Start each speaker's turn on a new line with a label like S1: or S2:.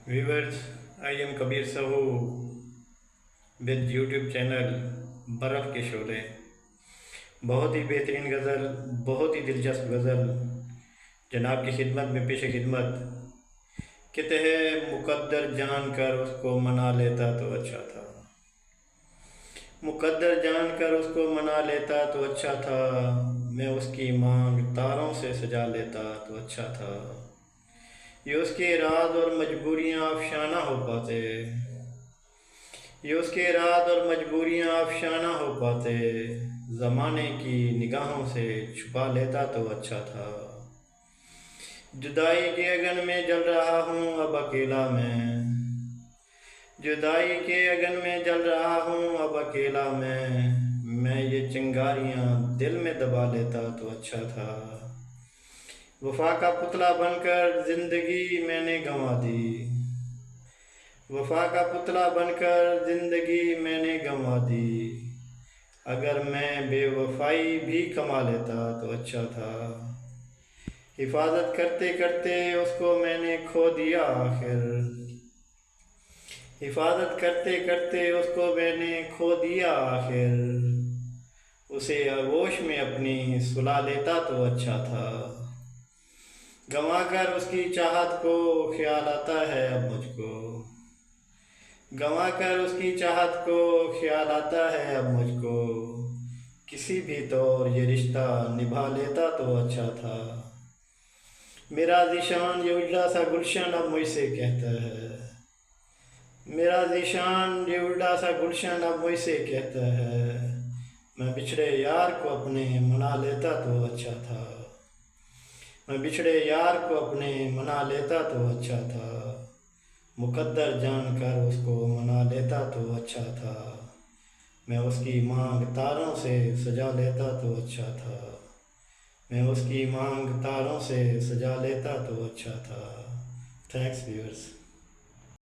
S1: Viewers, I am Kabir Sahu with YouTube channel बर्फ़ के शोले। बहुत ही बेहतरीन गज़ल, बहुत ही दिलचस्प गज़ल जनाब की खिदमत में पेश खिदमत। कहते हैं मुक़द्दर जान कर उसको मना लेता तो अच्छा था, मुक़द्दर जान कर उसको मना लेता तो अच्छा था, मैं उसकी मांग तारों से सजा लेता तो अच्छा था। ये उसके राज और मजबूरियाँ अफशाना हो पाते, ये उसके राज और मजबूरियाँ अफशाना हो पाते, ज़माने की निगाहों से छुपा लेता तो अच्छा था। जुदाई के अगन में जल रहा हूँ अब अकेला मैं, जुदाई के अगन में जल रहा हूँ अब अकेला मैं ये चिंगारियाँ दिल में दबा लेता तो अच्छा था। वफा का पुतला बनकर ज़िंदगी मैंने गंवा दी, वफा का पुतला बनकर ज़िंदगी मैंने गंवा दी, अगर मैं बेवफाई भी कमा लेता तो अच्छा था। हिफाजत करते करते उसको मैंने खो दिया आखिर, हिफाजत करते करते उसको मैंने खो दिया आखिर, उसे आगोश में अपनी सुला लेता तो अच्छा था। गंवा कर उसकी चाहत को ख्याल आता है अब मुझको, गंवा कर उसकी चाहत को ख्याल आता है अब मुझको, किसी भी तौर ये रिश्ता निभा लेता तो अच्छा था। मेरा ज़ीशान ये उजड़ा सा गुलशन अब मुझसे कहता है, मेरा ज़ीशान ये उजड़ा सा गुलशन अब मुझसे कहता है, मैं बिछड़े यार को अपने मना लेता तो अच्छा था, मैं बिछड़े यार को अपने मना लेता तो अच्छा था, मुक़द्दर जान कर उसको मना लेता तो अच्छा था, मैं उसकी मांग तारों से सजा लेता तो अच्छा था, मैं उसकी मांग तारों से सजा लेता तो अच्छा था। Thanks viewers.